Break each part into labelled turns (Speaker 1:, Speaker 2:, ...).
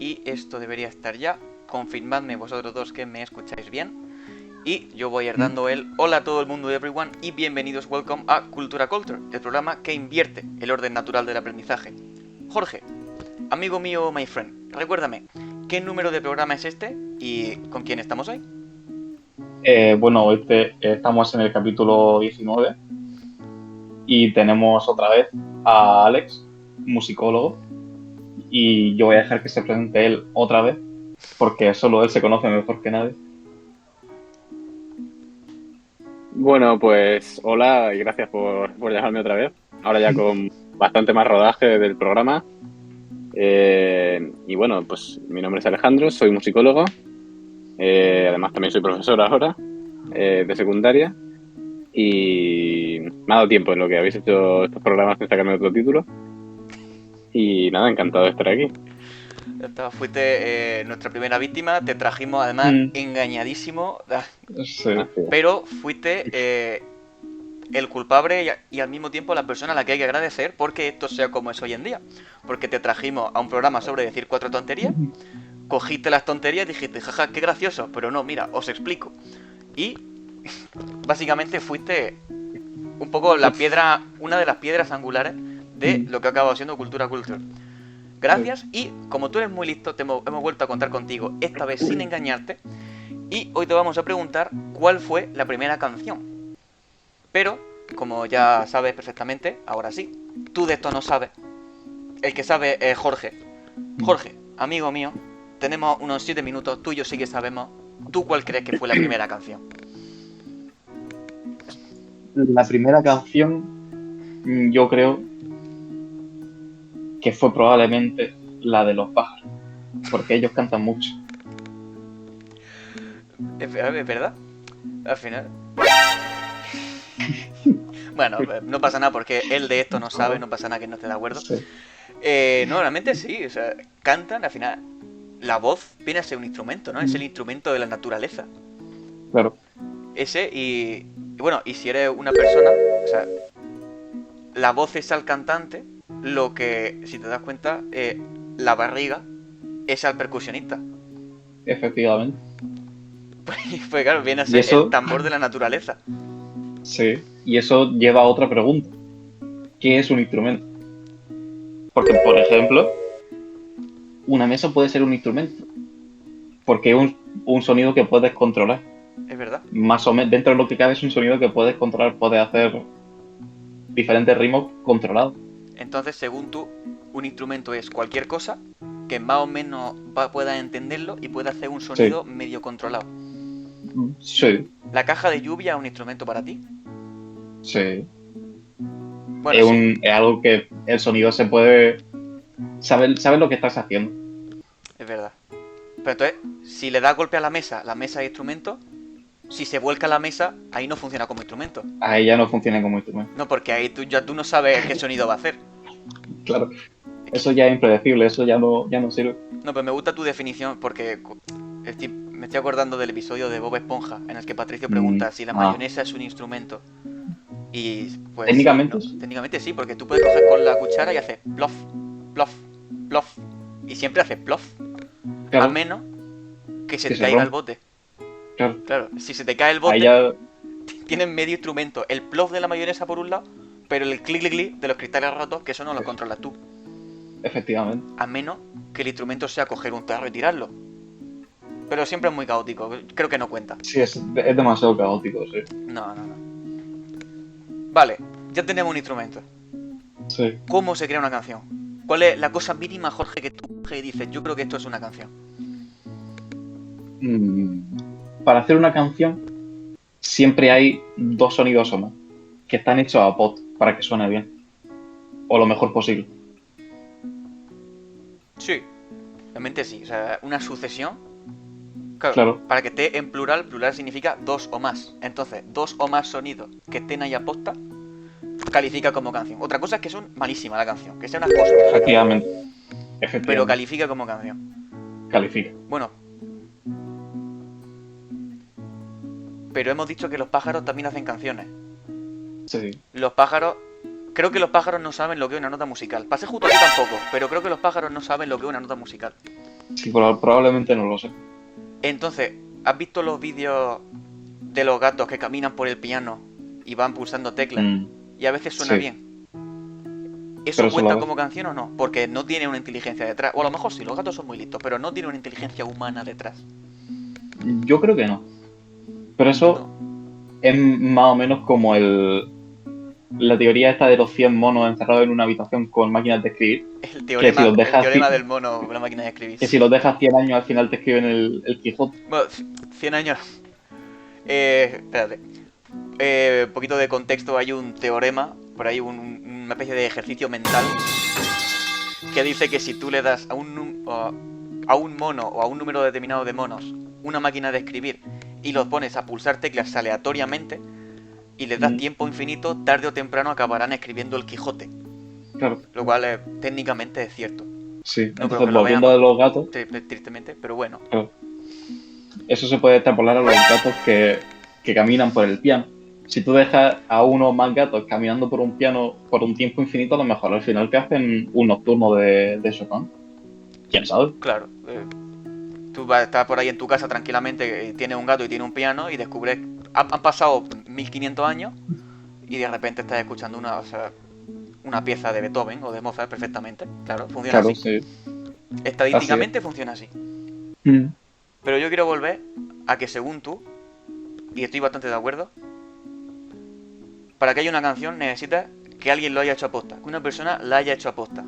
Speaker 1: y esto debería estar ya. Confirmadme vosotros dos que me escucháis bien. Y yo voy a ir dando el hola a todo el mundo, everyone, y bienvenidos, welcome a Cultura Culture, el programa que invierte el orden natural del aprendizaje. Jorge, amigo mío, my friend, recuérdame, ¿qué número de programa es este y con quién estamos hoy?
Speaker 2: Estamos en el capítulo 19 y tenemos otra vez a Alex, musicólogo, y yo voy a dejar que se presente él otra vez, porque solo él se conoce mejor que nadie.
Speaker 3: Bueno, pues hola y gracias por llamarme otra vez. Ahora ya con bastante más rodaje del programa. Y bueno, pues mi nombre es Alejandro, soy musicólogo. Además también soy profesor ahora de secundaria. Y me ha dado tiempo en lo que habéis hecho estos programas de sacarme otro título. Y nada, encantado de estar aquí.
Speaker 1: Fuiste nuestra primera víctima, te trajimos además engañadísimo,
Speaker 2: Sí.
Speaker 1: pero fuiste el culpable y al mismo tiempo la persona a la que hay que agradecer porque esto sea como es hoy en día. Porque te trajimos a un programa sobre decir 4 tonterías, cogiste las tonterías y dijiste, jaja, qué gracioso, pero no, mira, os explico. Y básicamente fuiste un poco la piedra, una de las piedras angulares de lo que ha acabado siendo Cultura Culture. Gracias, y como tú eres muy listo, hemos vuelto a contar contigo, esta vez sin engañarte, y hoy te vamos a preguntar cuál fue la primera canción. Pero, como ya sabes perfectamente, ahora sí, tú de esto no sabes. El que sabe es Jorge. Jorge, amigo mío, tenemos unos 7 minutos, tú y yo sí que sabemos. ¿Tú cuál crees que fue la primera canción?
Speaker 2: La primera canción, yo creo que fue probablemente la de Los Pájaros, porque ellos cantan mucho.
Speaker 1: ¿Es verdad? Al final... Bueno, no pasa nada porque él de esto no sabe, no pasa nada que no esté de acuerdo.
Speaker 2: Sí.
Speaker 1: No, realmente sí, o sea, cantan, al final la voz viene a ser un instrumento, ¿no? Es el instrumento de la naturaleza.
Speaker 2: Claro.
Speaker 1: Ese y bueno, y si eres una persona, o sea, la voz es al cantante, lo que, si te das cuenta, la barriga es al percusionista.
Speaker 2: Efectivamente.
Speaker 1: Pues claro, viene a
Speaker 2: Y
Speaker 1: ser
Speaker 2: eso,
Speaker 1: el tambor de la naturaleza.
Speaker 2: sí, y eso lleva a otra pregunta. ¿Qué es un instrumento? Porque, por ejemplo, una mesa puede ser un instrumento, porque es un sonido que puedes controlar.
Speaker 1: Es verdad.
Speaker 2: Más o menos, dentro de lo que cabe es un sonido que puedes controlar, puedes hacer diferentes ritmos controlados.
Speaker 1: Entonces, según tú, un instrumento es cualquier cosa que más o menos puedas entenderlo y pueda hacer un sonido medio controlado.
Speaker 2: Sí.
Speaker 1: ¿La caja de lluvia es un instrumento para ti?
Speaker 2: Sí.
Speaker 1: Bueno,
Speaker 2: Es algo que el sonido se puede... Sabes lo que estás haciendo.
Speaker 1: Es verdad. Pero entonces, si le das golpe a la mesa es instrumento. Si se vuelca la mesa, ahí no funciona como instrumento.
Speaker 2: Ahí ya no funciona como instrumento.
Speaker 1: No, porque ahí tú no sabes qué sonido va a hacer.
Speaker 2: Claro. Eso ya es impredecible, eso ya no sirve.
Speaker 1: No, pero me gusta tu definición porque me estoy acordando del episodio de Bob Esponja en el que Patricio pregunta si la mayonesa es un instrumento. Y pues...
Speaker 2: ¿Técnicamente?
Speaker 1: Sí, ¿no? Técnicamente sí, porque tú puedes coger con la cuchara y hacer plof, plof, plof. Y siempre haces plof.
Speaker 2: Claro.
Speaker 1: A menos que se te caiga el bote. Claro, si se te cae el bote,
Speaker 2: ya...
Speaker 1: tienes medio instrumento. El plof de la mayonesa por un lado, pero el clic clic clic de los cristales rotos, que eso no lo controlas tú.
Speaker 2: Efectivamente.
Speaker 1: A menos que el instrumento sea coger un tarro y tirarlo. Pero siempre es muy caótico, creo que no cuenta.
Speaker 2: Sí, es demasiado caótico, sí.
Speaker 1: No. Vale, ya tenemos un instrumento.
Speaker 2: Sí.
Speaker 1: ¿Cómo se crea una canción? ¿Cuál es la cosa mínima, Jorge, que tú dices? Yo creo que esto es una canción.
Speaker 2: Para hacer una canción siempre hay dos sonidos o más que están hechos a pot para que suene bien o lo mejor posible.
Speaker 1: Sí, realmente sí, o sea, una sucesión.
Speaker 2: Claro.
Speaker 1: Para que esté en plural, plural significa dos o más. Entonces, dos o más sonidos que estén ahí a posta califica como canción. Otra cosa es que son malísima la canción, que sea unas cosas.
Speaker 2: Efectivamente.
Speaker 1: Pero califica como canción.
Speaker 2: Califica.
Speaker 1: Bueno. Pero hemos dicho que los pájaros también hacen canciones.
Speaker 2: Sí.
Speaker 1: Los pájaros... Creo que los pájaros no saben lo que es una nota musical. Pasé justo aquí tampoco, pero creo que los pájaros no saben lo que es una nota musical.
Speaker 2: Sí, probablemente no lo sé.
Speaker 1: Entonces, ¿has visto los vídeos de los gatos que caminan por el piano y van pulsando teclas?
Speaker 2: Mm,
Speaker 1: Y a veces suena
Speaker 2: sí,
Speaker 1: bien. ¿Eso
Speaker 2: pero solo a
Speaker 1: cuenta
Speaker 2: veces.
Speaker 1: como canción o no? Porque no tiene una inteligencia detrás. O a lo mejor sí, los gatos son muy listos, pero no tiene una inteligencia humana detrás.
Speaker 2: Yo creo que no. Pero eso
Speaker 1: No.
Speaker 2: es más o menos como la teoría esta de los 100 monos encerrados en una habitación con máquinas de escribir,
Speaker 1: El teorema del mono de la máquina de escribir.
Speaker 2: que si los dejas 100 años al final te escriben el Quijote.
Speaker 1: Bueno, 100 años. Espérate. Poquito de contexto, hay un teorema, por ahí una especie de ejercicio mental que dice que si tú le das a un mono o a un número determinado de monos una máquina de escribir y los pones a pulsar teclas aleatoriamente y les das tiempo infinito, tarde o temprano acabarán escribiendo el Quijote.
Speaker 2: Claro,
Speaker 1: Lo cual técnicamente es cierto.
Speaker 2: sí.
Speaker 1: No creo
Speaker 2: Entonces,
Speaker 1: que lo
Speaker 2: volviendo
Speaker 1: veamos,
Speaker 2: a los gatos,
Speaker 1: tristemente, pero bueno.
Speaker 2: claro, eso se puede extrapolar a los gatos que caminan por el piano. Si tú dejas a uno o más gatos caminando por un piano por un tiempo infinito, a lo mejor al final te hacen un nocturno de Chopin. ¿Quién sabe?
Speaker 1: Claro, tú vas a estar por ahí en tu casa tranquilamente, tienes un gato y tiene un piano y descubres, han pasado 1500 años y de repente estás escuchando una pieza de Beethoven o de Mozart perfectamente. Claro, funciona
Speaker 2: Claro,
Speaker 1: así.
Speaker 2: sí. Así es.
Speaker 1: Estadísticamente funciona así.
Speaker 2: Mm.
Speaker 1: Pero yo quiero volver a que según tú, y estoy bastante de acuerdo, para que haya una canción necesitas que alguien lo haya hecho aposta, que una persona la haya hecho aposta.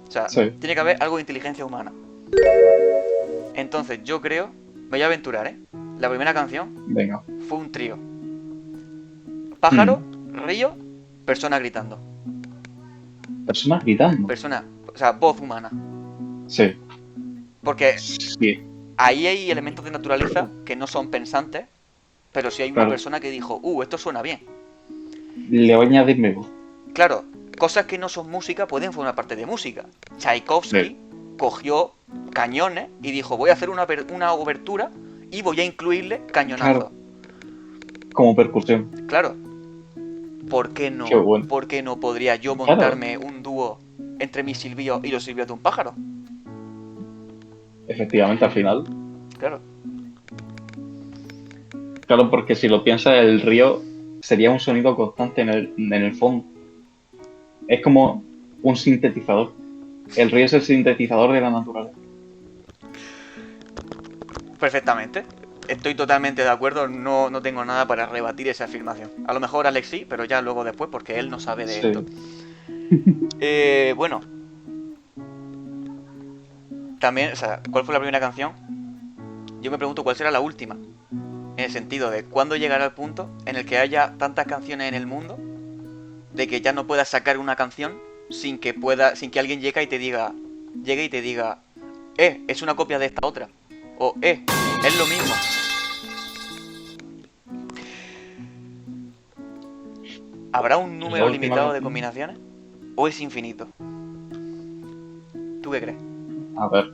Speaker 1: O sea,
Speaker 2: Sí.
Speaker 1: tiene que haber algo de inteligencia humana. Entonces yo creo, me voy a aventurar, ¿eh? La primera canción
Speaker 2: Venga.
Speaker 1: fue un trío. Pájaro, río, persona gritando.
Speaker 2: Personas gritando.
Speaker 1: Persona, o sea, voz humana.
Speaker 2: Sí.
Speaker 1: Porque
Speaker 2: Sí.
Speaker 1: ahí hay elementos de naturaleza que no son pensantes, pero sí hay una
Speaker 2: Claro.
Speaker 1: persona que dijo, esto suena bien.
Speaker 2: Le voy a añadir mi voz.
Speaker 1: Claro, cosas que no son música pueden formar parte de música. Tchaikovsky cogió cañones y dijo, voy a hacer una obertura y voy a incluirle cañonazos.
Speaker 2: Claro. Como percusión.
Speaker 1: Claro. ¿Por qué no?
Speaker 2: Qué bueno.
Speaker 1: ¿Por qué no podría yo
Speaker 2: Claro.
Speaker 1: montarme un dúo entre mis silbidos y los silbidos de un pájaro?
Speaker 2: Efectivamente, al final.
Speaker 1: Claro.
Speaker 2: Claro, porque si lo piensas, el río sería un sonido constante en el fondo. Es como un sintetizador. El río es el sintetizador de la naturaleza.
Speaker 1: Perfectamente. Estoy totalmente de acuerdo, no tengo nada para rebatir esa afirmación. A lo mejor Alex sí, pero ya luego después porque él no sabe de
Speaker 2: Sí.
Speaker 1: esto. Bueno. También, o sea, ¿cuál fue la primera canción? Yo me pregunto cuál será la última. En el sentido de cuándo llegará el punto en el que haya tantas canciones en el mundo de que ya no puedas sacar una canción sin que alguien llegue y te diga, es una copia de esta otra. O es lo mismo. ¿Habrá un número
Speaker 2: La última
Speaker 1: limitado de
Speaker 2: canción.
Speaker 1: combinaciones? ¿O es infinito? ¿Tú qué crees?
Speaker 2: A ver.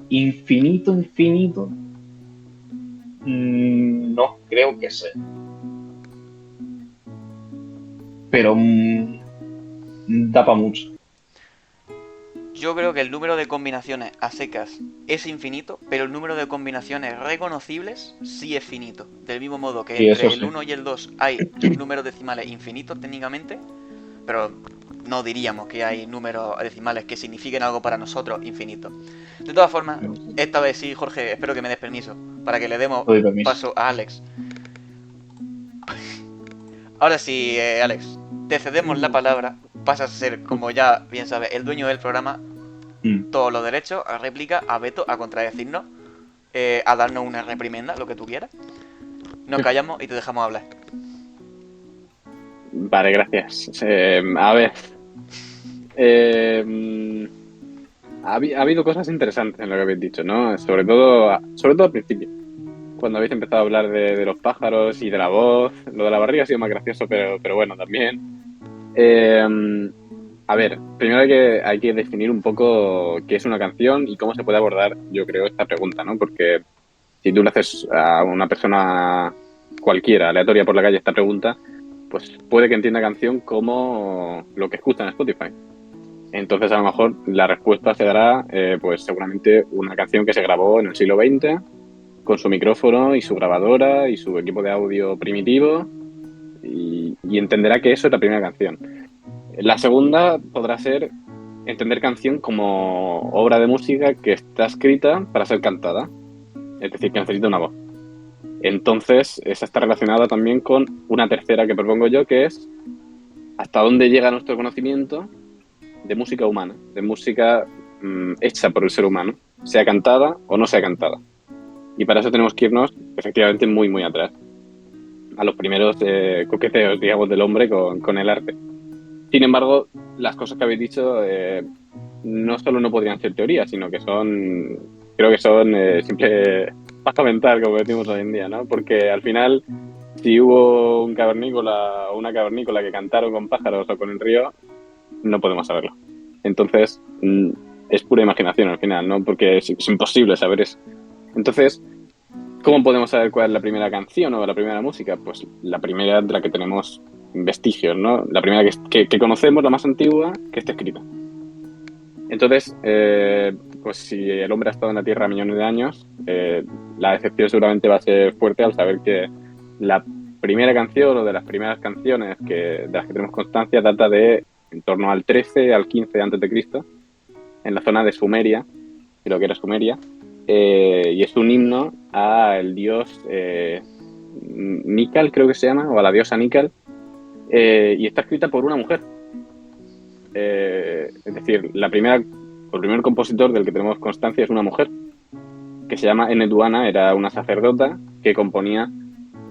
Speaker 2: Infinito. No creo que sea. Pero da para mucho.
Speaker 1: Yo creo que el número de combinaciones a secas es infinito, pero el número de combinaciones reconocibles sí es finito. Del mismo modo que
Speaker 2: Sí,
Speaker 1: entre
Speaker 2: eso
Speaker 1: el
Speaker 2: sí.
Speaker 1: 1 y el 2 hay números decimales infinitos técnicamente, pero no diríamos que hay números decimales que signifiquen algo para nosotros infinitos. De todas formas, esta vez sí, Jorge, espero que me des permiso para que le demos
Speaker 2: Doy permiso.
Speaker 1: paso a Alex. Ahora sí, Alex, te cedemos la palabra. Pasas a ser, como ya bien sabes, el dueño del programa. Todos los derechos a réplica, a veto, a contradecirnos, a darnos una reprimenda, lo que tú quieras. Nos callamos y te dejamos hablar.
Speaker 3: Vale, gracias. A ver. Ha habido cosas interesantes en lo que habéis dicho, ¿no? Sobre todo al principio. Cuando habéis empezado a hablar de los pájaros y de la voz. Lo de la barriga ha sido más gracioso, pero bueno, también. A ver, primero hay que definir un poco qué es una canción y cómo se puede abordar, yo creo, esta pregunta, ¿no? Porque si tú le haces a una persona cualquiera, aleatoria por la calle, esta pregunta, pues puede que entienda canción como lo que escucha en Spotify. Entonces, a lo mejor la respuesta será, pues seguramente una canción que se grabó en el siglo XX con su micrófono y su grabadora y su equipo de audio primitivo y entenderá que eso es la primera canción. La segunda podrá ser entender canción como obra de música que está escrita para ser cantada, es decir, que necesita una voz. Entonces, esa está relacionada también con una tercera que propongo yo, que es hasta dónde llega nuestro conocimiento de música humana, de música hecha por el ser humano, sea cantada o no sea cantada. Y para eso tenemos que irnos, efectivamente, muy, muy atrás, a los primeros coqueteos, digamos, del hombre con el arte. Sin embargo, las cosas que habéis dicho no solo no podrían ser teorías, sino que son, creo que son simple paja mental, como decimos hoy en día, ¿no? Porque al final, si hubo un cavernícola o una cavernícola que cantaron con pájaros o con el río, no podemos saberlo. Entonces, es pura imaginación al final, ¿no? Porque es imposible saber eso. Entonces, ¿cómo podemos saber cuál es la primera canción o la primera música? Pues la primera de la que tenemos vestigios, ¿no? La primera que conocemos, la más antigua, que está escrita. Entonces, pues si el hombre ha estado en la Tierra millones de años, la decepción seguramente va a ser fuerte al saber que la primera canción o de las primeras canciones de las que tenemos constancia data de en torno al 13 al 15 antes de Cristo, en la zona de Sumeria, de lo que era Sumeria, y es un himno al dios Nícal, creo que se llama, o a la diosa Nícal, y está escrita por una mujer. Es decir, el primer compositor del que tenemos constancia es una mujer, que se llama Enetuana, era una sacerdota que componía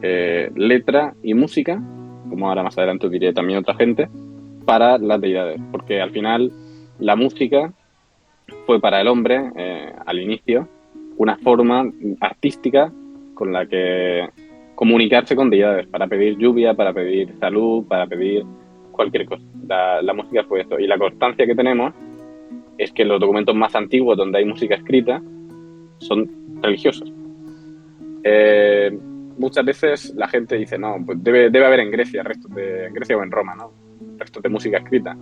Speaker 3: letra y música, como ahora más adelante os diré también otra gente, para las deidades, porque al final la música fue para el hombre, al inicio, una forma artística con la que comunicarse con deidades, para pedir lluvia, para pedir salud, para pedir cualquier cosa. La música fue esto. Y la constancia que tenemos es que los documentos más antiguos donde hay música escrita son religiosos. Eh, Muchas veces la gente dice, no, pues debe haber en Grecia, en Grecia o en Roma, ¿no? Restos de música escrita.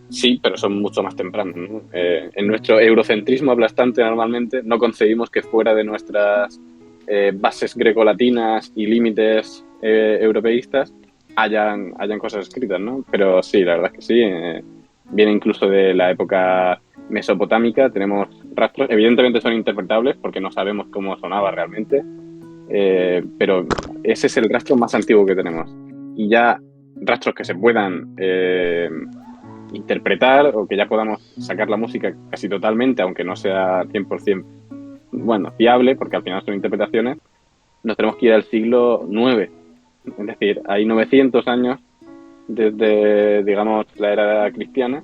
Speaker 3: Sí, pero son mucho más tempranos, ¿no? En nuestro eurocentrismo aplastante normalmente no concebimos que fuera de nuestras bases grecolatinas y límites europeístas hayan cosas escritas, ¿no? Pero sí, la verdad es que sí. Viene incluso de la época mesopotámica, tenemos rastros, evidentemente son interpretables porque no sabemos cómo sonaba realmente, pero ese es el rastro más antiguo que tenemos. Y ya rastros que se puedan interpretar o que ya podamos sacar la música casi totalmente, aunque no sea 100%, bueno, fiable, porque al final son interpretaciones, nos tenemos que ir al siglo IX. Es decir, hay 900 años desde, digamos, la era cristiana,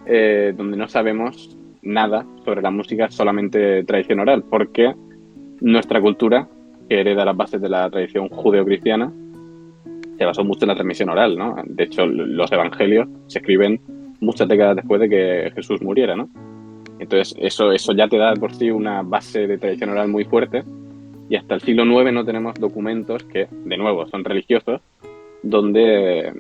Speaker 3: donde no sabemos nada sobre la música, solamente tradición oral, porque nuestra cultura, que hereda las bases de la tradición judeocristiana, se basó mucho en la transmisión oral, ¿no? De hecho, los evangelios se escriben muchas décadas después de que Jesús muriera, ¿no? Entonces, eso ya te da por sí una base de tradición oral muy fuerte, y hasta el siglo IX no tenemos documentos que, de nuevo, son religiosos, donde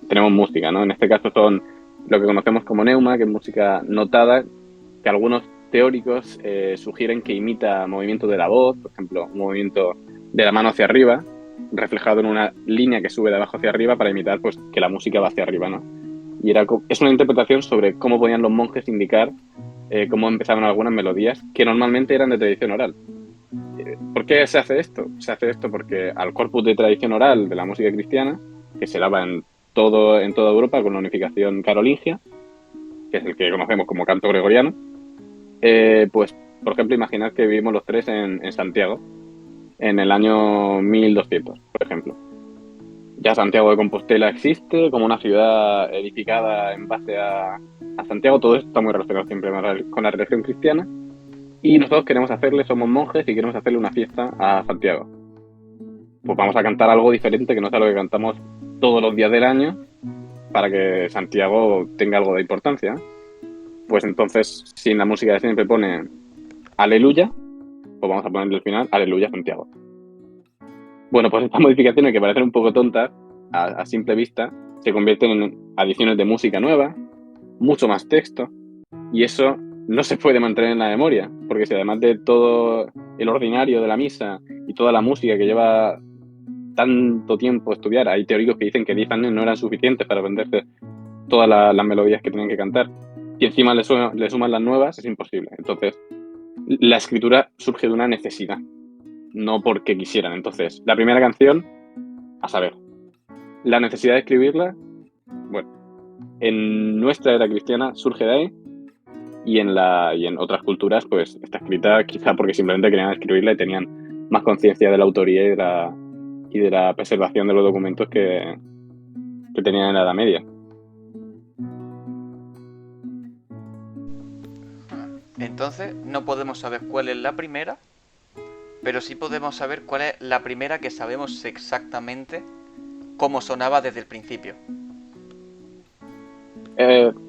Speaker 3: tenemos música, ¿no? En este caso son lo que conocemos como neuma, que es música notada, que algunos teóricos sugieren que imita movimientos de la voz, por ejemplo, un movimiento de la mano hacia arriba, reflejado en una línea que sube de abajo hacia arriba para imitar pues que la música va hacia arriba, ¿no? Y es una interpretación sobre cómo podían los monjes indicar cómo empezaban algunas melodías que normalmente eran de tradición oral. ¿Por qué se hace esto? Se hace esto porque al corpus de tradición oral de la música cristiana, que se daba en toda Europa con la unificación carolingia, que es el que conocemos como canto gregoriano, pues, por ejemplo, imaginad que vivimos los tres en Santiago en el año 1200, por ejemplo. Ya Santiago de Compostela existe como una ciudad edificada en base a Santiago. Todo esto está muy relacionado siempre con la religión cristiana. Y nosotros somos monjes y queremos hacerle una fiesta a Santiago. Pues vamos a cantar algo diferente que no sea lo que cantamos todos los días del año para que Santiago tenga algo de importancia. Pues entonces, si en la música siempre pone Aleluya, pues vamos a ponerle al final Aleluya Santiago. Bueno, pues estas modificaciones que parecen un poco tontas a simple vista se convierten en adiciones de música nueva mucho más texto, y eso no se puede mantener en la memoria, porque si además de todo el ordinario de la misa y toda la música que lleva tanto tiempo estudiar, hay teóricos que dicen que 10 años no eran suficientes para aprenderse todas las melodías que tenían que cantar, y encima le suman las nuevas, es imposible. Entonces, la escritura surge de una necesidad, no porque quisieran. Entonces, la primera canción, a saber, la necesidad de escribirla, bueno, en nuestra era cristiana surge de ahí, y en otras culturas, pues, está escrita quizá porque simplemente querían escribirla y tenían más conciencia de la autoría y de la preservación de los documentos que tenían en la Edad Media.
Speaker 1: Entonces, no podemos saber cuál es la primera, pero sí podemos saber cuál es la primera que sabemos exactamente cómo sonaba desde el principio.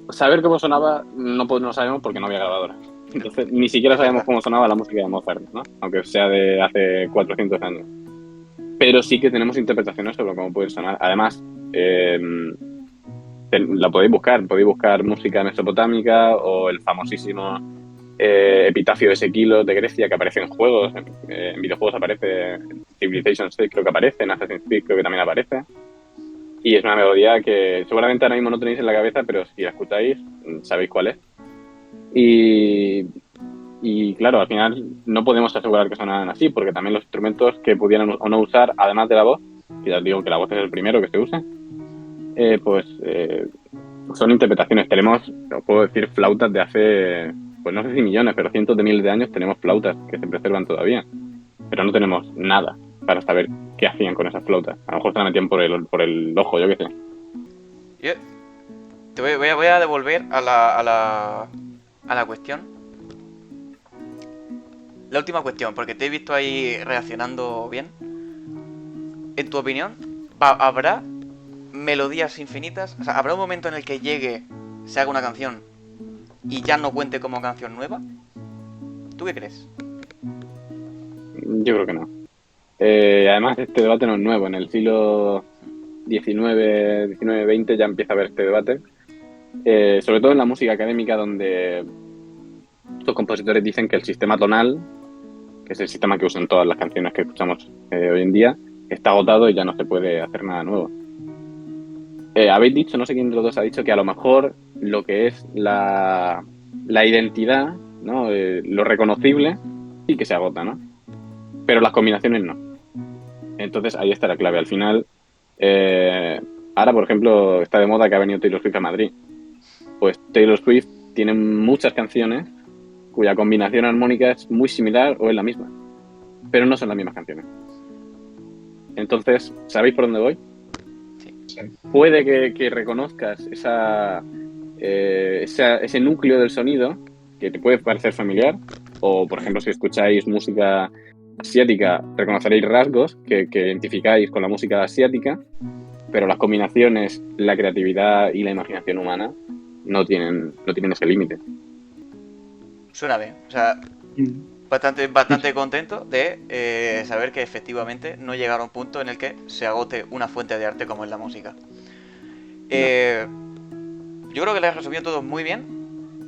Speaker 3: Saber cómo sonaba no sabemos porque no había grabadora. Entonces, ni siquiera sabemos cómo sonaba la música de Mozart, ¿no? Aunque sea de hace 400 años. Pero sí que tenemos interpretaciones sobre cómo puede sonar. Además, la podéis buscar música mesopotámica o el famosísimo epitafio de Esquilo de Grecia, que aparece en juegos, en videojuegos aparece, en Civilization 6 creo que aparece, en Assassin's Creed creo que también aparece. Y es una melodía que seguramente ahora mismo no tenéis en la cabeza, pero si la escucháis, sabéis cuál es. Y claro, al final no podemos asegurar que sonaran así, porque también los instrumentos que pudieran o no usar, además de la voz, que ya os digo que la voz es el primero que se usa, son interpretaciones. Tenemos, os puedo decir, flautas de hace, pues no sé si millones, pero cientos de miles de años tenemos flautas que se preservan todavía. Pero no tenemos nada para saber qué hacían con esas flautas. A lo mejor se la metían por el ojo, yo qué sé.
Speaker 1: Yo te voy a devolver a la cuestión. La última cuestión, porque te he visto ahí reaccionando bien. En tu opinión, ¿habrá melodías infinitas? O sea, ¿habrá un momento en el que llegue, se haga una canción y ya no cuente como canción nueva? ¿Tú qué crees?
Speaker 3: Yo creo que no. Además, este debate no es nuevo. En el siglo XIX, XX ya empieza a haber este debate. Sobre todo en la música académica, donde estos compositores dicen que el sistema tonal, que es el sistema que usan todas las canciones que escuchamos hoy en día, está agotado y ya no se puede hacer nada nuevo. Habéis dicho, no sé quién de los dos ha dicho, que a lo mejor lo que es la identidad, ¿no? Lo reconocible, sí que se agota, ¿no? Pero las combinaciones no. Entonces ahí está la clave. Al final, ahora, por ejemplo, está de moda que ha venido Taylor Swift a Madrid. Pues Taylor Swift tiene muchas canciones cuya combinación armónica es muy similar o es la misma, pero no son las mismas canciones. Entonces, ¿sabéis por dónde voy?
Speaker 1: Sí.
Speaker 3: Puede que reconozcas ese núcleo del sonido que te puede parecer familiar, o por ejemplo, si escucháis música asiática, reconoceréis rasgos que identificáis con la música asiática, pero las combinaciones, la creatividad y la imaginación humana no tienen ese límite.
Speaker 1: Suena bien. O sea, bastante contento de saber que efectivamente no llegaron a un punto en el que se agote una fuente de arte como es la música. Yo creo que lo has resumido todo muy bien.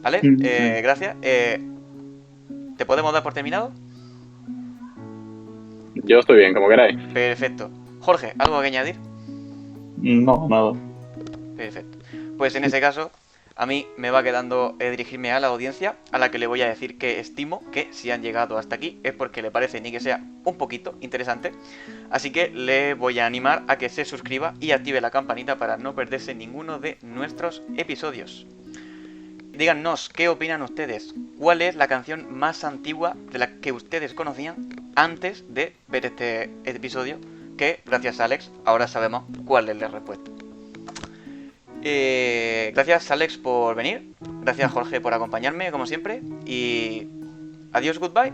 Speaker 1: ¿Vale? Gracias. ¿Te podemos dar por terminado?
Speaker 3: Yo estoy bien, como queráis.
Speaker 1: Perfecto. Jorge, ¿algo que añadir?
Speaker 2: No, nada.
Speaker 1: Perfecto. Pues en ese caso, a mí me va quedando dirigirme a la audiencia, a la que le voy a decir que estimo que si han llegado hasta aquí es porque le parece ni que sea un poquito interesante. Así que le voy a animar a que se suscriba y active la campanita para no perderse ninguno de nuestros episodios. Díganos qué opinan ustedes. ¿Cuál es la canción más antigua de la que ustedes conocían antes de ver este episodio? Que gracias a Alex ahora sabemos cuál es la respuesta. Gracias Alex por venir. Gracias Jorge por acompañarme como siempre. Y adiós, goodbye.